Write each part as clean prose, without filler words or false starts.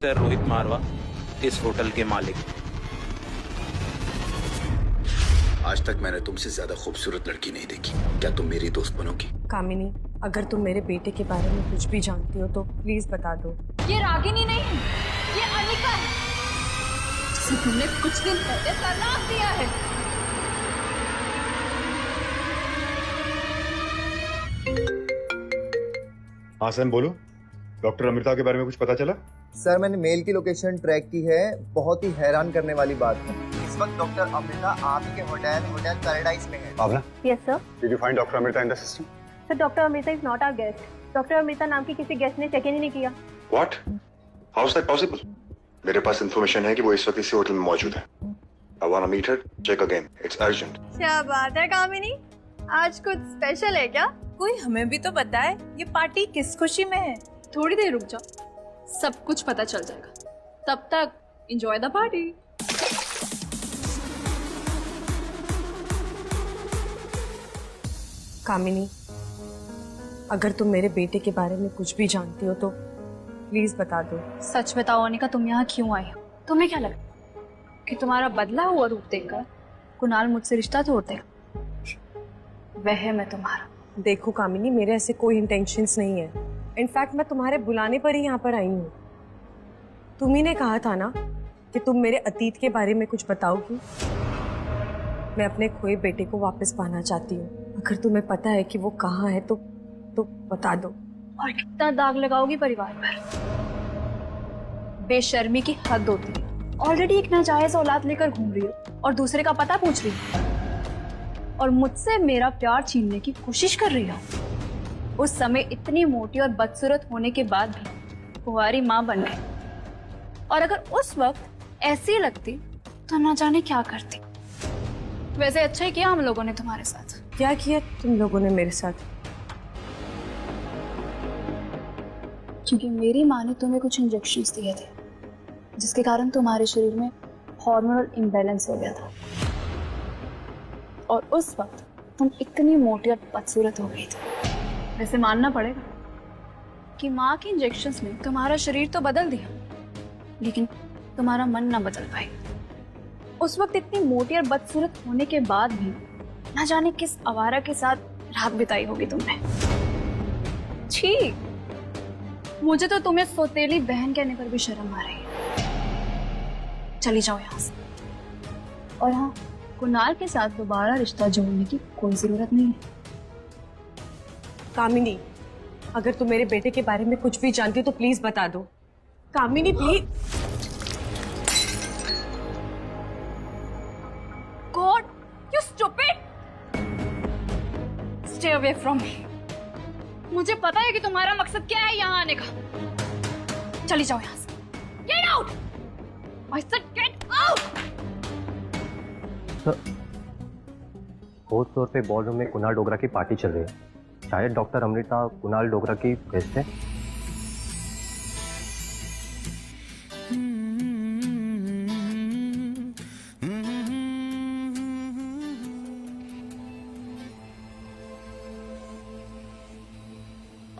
Sir Rohit मारवा, इस hotel के मालिक। आज तक मैंने तुमसे ज्यादा खूबसूरत लड़की नहीं देखी। क्या तुम मेरी दोस्त बनोगी? कामिनी, अगर तुम मेरे बेटे के बारे में कुछ भी जानती हो तो प्लीज बता दो। ये रागिनी नहीं है, ये अनिका है, जिसे तुमने कुछ दिन पहले तलाक दिया है। हाँ सैम, बोलो। डॉक्टर अमृता के बारे में कुछ पता चला? सर, मैंने मेल की लोकेशन ट्रैक की है। बहुत ही हैरान करने वाली बात है, इस वक्त डॉक्टर अमृता आप ही के होटल पैराडाइज में है। Babla, yes sir. Did you find doctor Amrita in the system? Sir, doctor Amrita is not our guest. Doctor Amrita नाम की किसी गेस्ट ने चेक इन ही नहीं किया। What? How is that possible? मेरे पास इंफॉर्मेशन है कि वो इस वक्त इसी होटल में मौजूद है। I want to meet her, check again, it's urgent. क्या बात है कामिनी, आज कुछ स्पेशल है क्या? कोई हमें भी तो बताए, ये पार्टी किस खुशी में है? थोड़ी देर रुक जाओ, सब कुछ पता चल जाएगा। तब तक एंजॉय द पार्टी। कामिनी, अगर तुम मेरे बेटे के बारे में कुछ भी जानती हो तो प्लीज बता दो। सच बताओ अनिका, तुम यहाँ क्यों आई हो? तुम्हें क्या लगता कि तुम्हारा बदला हुआ रूप देखकर कुणाल मुझसे रिश्ता तोड़ देगा? वह है मैं तुम्हारा। देखो कामिनी, मेरे ऐसे कोई इंटेंशंस नहीं है। इनफैक्ट मैं तुम्हारे बुलाने पर ही यहाँ पर आई हूँ। तुम ही ने कहा था ना कि तुम मेरे अतीत के बारे में कुछ बताओगी। मैं अपने खोए बेटे को वापस पाना चाहती हूँ। अगर तुम्हें पता है कि वो कहाँ है तो बता दो। और कितना दाग लगाओगी परिवार पर? बेशर्मी की हद होती है। ऑलरेडी एक नाजायज औलाद लेकर घूम रही हो और दूसरे का पता पूछ रही हो, और मुझसे मेरा प्यार छीनने की कोशिश कर रही हो। उस समय इतनी मोटी और बदसूरत होने के बाद भी कुंवारी माँ बन गई, और अगर उस वक्त ऐसी लगती तो ना जाने क्या करती। वैसे अच्छा ही किया हम लोगों ने तुम्हारे साथ। क्या किया तुम लोगों ने मेरे साथ? क्योंकि मेरी माँ ने तुम्हें कुछ इंजेक्शंस दिए थे, जिसके कारण तुम्हारे शरीर में हार्मोनल इम्बैलेंस हो गया था, और उस वक्त तुम इतनी मोटी और बदसूरत हो गई थी। वैसे मानना पड़ेगा कि माँ के इंजेक्शंस ने तुम्हारा शरीर तो बदल दिया, लेकिन तुम्हारा मन ना बदल पाई। उस वक्त इतनी मोटी और बदसूरत होने के बाद भी ना जाने किस आवारा के साथ रात बिताई होगी तुमने। छी, मुझे तो तुम्हें सौतेली बहन कहने पर भी शर्म आ रही है। चली जाओ यहाँ से। और हाँ, कुणाल के साथ दोबारा रिश्ता जोड़ने की कोई जरूरत नहीं है। कामिनी, अगर तुम मेरे बेटे के बारे में कुछ भी जानती हो तो प्लीज बता दो। Kamini please. God, you stupid! Stay away from me. मुझे पता है कि तुम्हारा मकसद क्या है यहाँ आने का। चली जाओ यहाँ से। Get out! I said get out! Fourth floor पे बॉलरूम में कुणाल डोगरा की पार्टी चल रही है। शायद डॉक्टर अमृता कुणाल डोगरा की गेस्ट है।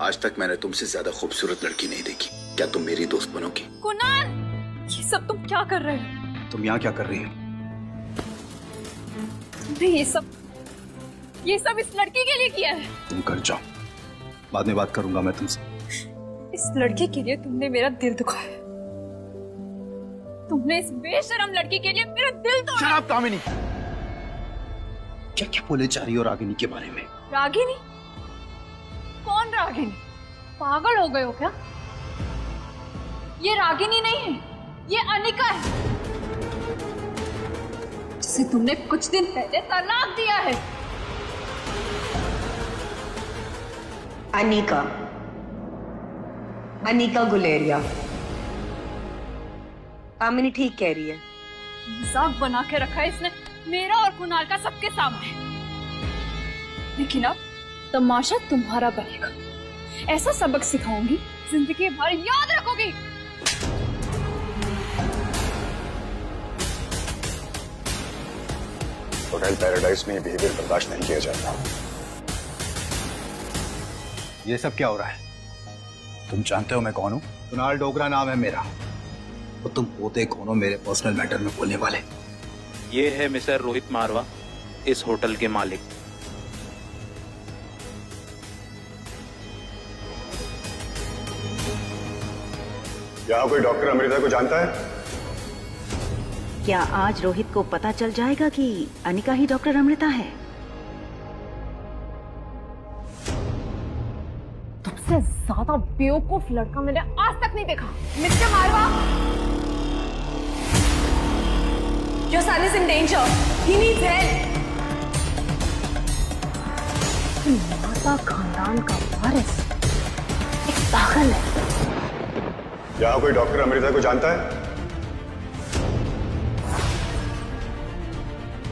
आज तक मैंने तुमसे ज्यादा खूबसूरत लड़की नहीं देखी। क्या तुम मेरी दोस्त बनोगी? कुणाल, ये सब तुम क्या कर रहे हो? तुम यहाँ क्या कर रही हो? तुमने ये सब इस लड़की के लिए किया है? तुम कर जाओ, बाद में बात करूंगा मैं तुमसे। इस लड़की के लिए तुमने मेरा दिल दुखाया। तुमने इस बेशरम लड़की के लिए मेरा दिल तोड़ा। शराब कामिनी, क्या क्या बोले जा रही हो रागिनी के बारे में? रागिनी? कौन रागिनी? पागल हो गए हो क्या? ये रागिनी नहीं है, ये अनिका है, जिसे तुमने कुछ दिन पहले तलाक दिया है। अनिका गुलेरिया। कामिनी ठीक कह रही है। मजाक बना के रखा है इसने मेरा और कुणाल का सबके सामने। लेकिन अब तमाशा तुम्हारा बनेगा। ऐसा सबक सिखाऊंगी, जिंदगी भर याद रखोगी। होटल पैराडाइज में बिहेवियर बर्दाश्त नहीं किया जाता। ये सब क्या हो रहा है? तुम जानते हो मैं कौन हूँ? कुणाल डोगरा नाम है मेरा। तो तुम होते कौन हो मेरे पर्सनल मैटर में बोलने वाले? ये है मिस्टर रोहित मारवा, इस होटल के मालिक। यहाँ कोई डॉक्टर अमृता को जानता है? क्या आज रोहित को पता चल जाएगा कि अनिका ही डॉक्टर अमृता है? सबसे ज्यादा बेवकूफ लड़का मैंने आज तक नहीं देखा। Mister Marwah, your son is in danger. He needs help. Marwah खानदान का वारिस एक पागल है। यहाँ कोई डॉक्टर अमृता को जानता है?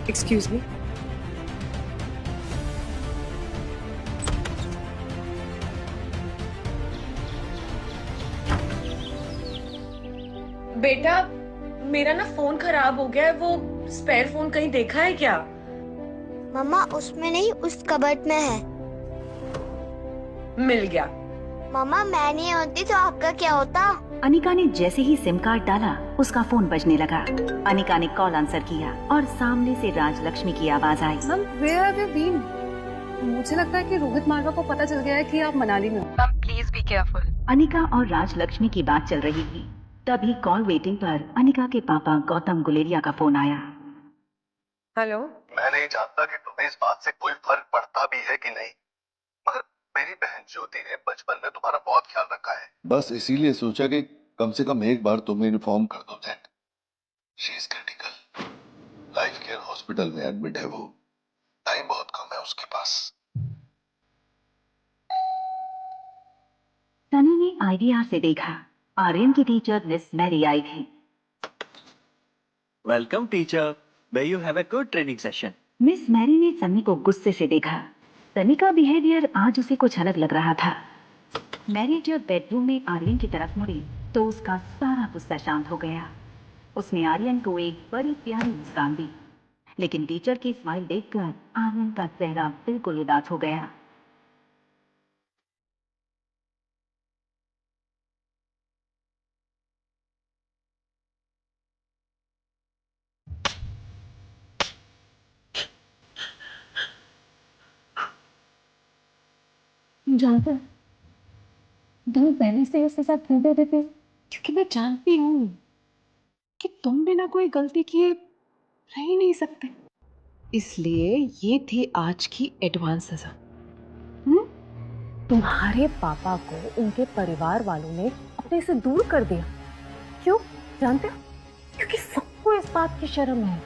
Excuse me. बेटा, मेरा ना फोन खराब हो गया है। वो स्पेयर फोन कहीं देखा है क्या? मम्मा उसमें नहीं, उस कबर्ड में है। मिल गया। मम्मा मैं नहीं होती तो आपका क्या होता? अनिका ने जैसे ही सिम कार्ड डाला उसका फोन बजने लगा। अनिका ने कॉल आंसर किया और सामने से राजलक्ष्मी की आवाज आई। Ma'am, where have you been? मुझे लगता है कि रोहित मारवा को पता चल गया है कि आप मनाली में हो। Please be careful. अनिका और राजलक्ष्मी की बात चल रही थी, तभी कॉल वेटिंग पर अनिका के पापा गौतम गुलेरिया का फोन आया। हेलो। मैं नहीं जानता कि तुम्हें इस बात से कोई फर्क पड़ता भी है कि नहीं, मगर मेरी बहन ज्योति ने बचपन में तुम्हारा बहुत ख्याल रखा है। बस इसीलिए सोचा कि कम से कम एक बार तुम्हें इन्फॉर्म कर दो that she is critical. Life care hospital में एडमिट है वो, टाइम बहुत कम है उसके पास। सनी ने आईवीआर से देखा, आर्यन की टीचर मिस मैरी आई थी। Welcome teacher, may you have a good training session. Miss Mary ने सनी को गुस्से से देखा। सनी का बिहेवियर आज उसे कुछ अलग लग रहा था। मैरी जब बेडरूम में आर्यन की तरफ मुड़ी तो उसका सारा गुस्सा शांत हो गया। उसने आर्यन को एक बड़ी प्यारी मुस्कान दी, लेकिन टीचर की स्माइल देखकर आर्यन का चेहरा बिल्कुल उदास हो गया। जानते तुम पहले से उसके साथ क्यों दे देते? क्योंकि मैं जानती हूँ कि तुम बिना कोई गलती किए रह ही नहीं सकते, इसलिए ये थी आज की एडवांस सजा। तुम्हारे पापा को उनके परिवार वालों ने अपने से दूर कर दिया। क्यों जानते हो? क्योंकि सबको इस बात की शर्म है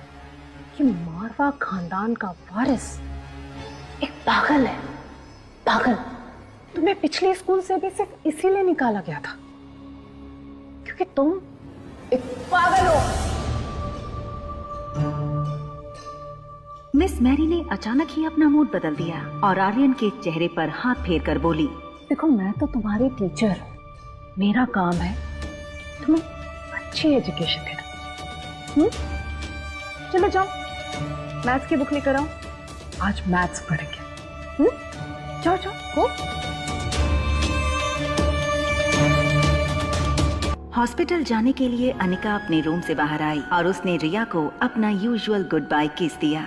कि मारवा खानदान का वारिस एक पागल है। पागल। तुम्हें पिछले स्कूल से भी सिर्फ इसीलिए निकाला गया था क्योंकि तुम एक पागल हो। मिस मैरी ने अचानक ही अपना मूड बदल दिया और आर्यन के चेहरे पर हाथ फेर कर बोली, देखो मैं तो तुम्हारी टीचर हूँ, मेरा काम है तुम्हें अच्छी एजुकेशन देना। चलो जाओ मैथ्स की बुक लेकर आओ, आज मैथ्स पढ़ेंगे। जाओ जाओ हो। हॉस्पिटल जाने के लिए अनिका अपने रूम से बाहर आई और उसने रिया को अपना यूजुअल गुड बाय किस दिया।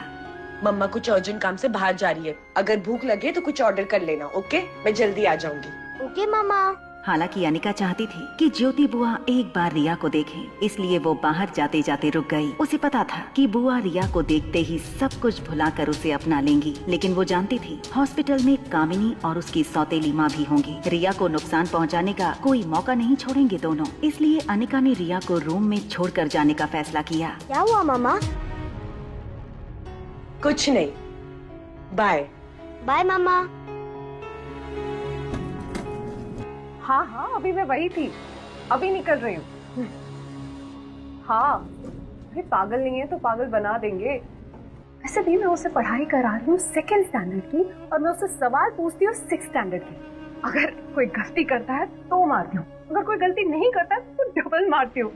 मम्मा कुछ अर्जेंट काम से बाहर जा रही है, अगर भूख लगे तो कुछ ऑर्डर कर लेना। ओके, मैं जल्दी आ जाऊंगी। ओके मामा। हालांकि अनिका चाहती थी कि ज्योति बुआ एक बार रिया को देखे, इसलिए वो बाहर जाते जाते रुक गई। उसे पता था कि बुआ रिया को देखते ही सब कुछ भुलाकर उसे अपना लेंगी, लेकिन वो जानती थी हॉस्पिटल में कामिनी और उसकी सौतेली माँ भी होंगी। रिया को नुकसान पहुँचाने का कोई मौका नहीं छोड़ेंगे दोनों, इसलिए अनिका ने रिया को रूम में छोड़कर जाने का फैसला किया। क्या हुआ मामा? कुछ नहीं, बाय। बाय मामा। हाँ हाँ अभी मैं वही थी, अभी निकल रही हूँ। हाँ अभी पागल नहीं है तो पागल बना देंगे। वैसे भी मैं उसे पढ़ाई करा रही हूँ 2nd स्टैंडर्ड की और मैं उससे सवाल पूछती हूँ 6th स्टैंडर्ड की। अगर कोई गलती करता है तो मारती हूँ, अगर कोई गलती नहीं करता है तो डबल मारती हूँ।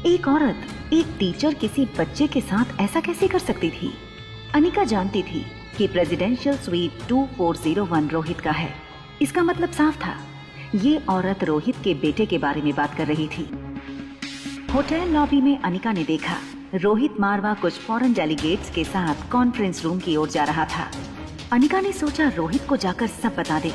एक औरत, एक टीचर किसी बच्चे के साथ ऐसा कैसे कर सकती थी? अनिका जानती थी कि प्रेसिडेंशियल स्वीट 2401 रोहित का है। इसका मतलब साफ था, ये औरत रोहित के बेटे के बारे में बात कर रही थी। होटल लॉबी में अनिका ने देखा रोहित मारवा कुछ फॉरेन डेलीगेट्स के साथ कॉन्फ्रेंस रूम की ओर जा रहा था। अनिका ने सोचा रोहित को जाकर सब बता दे,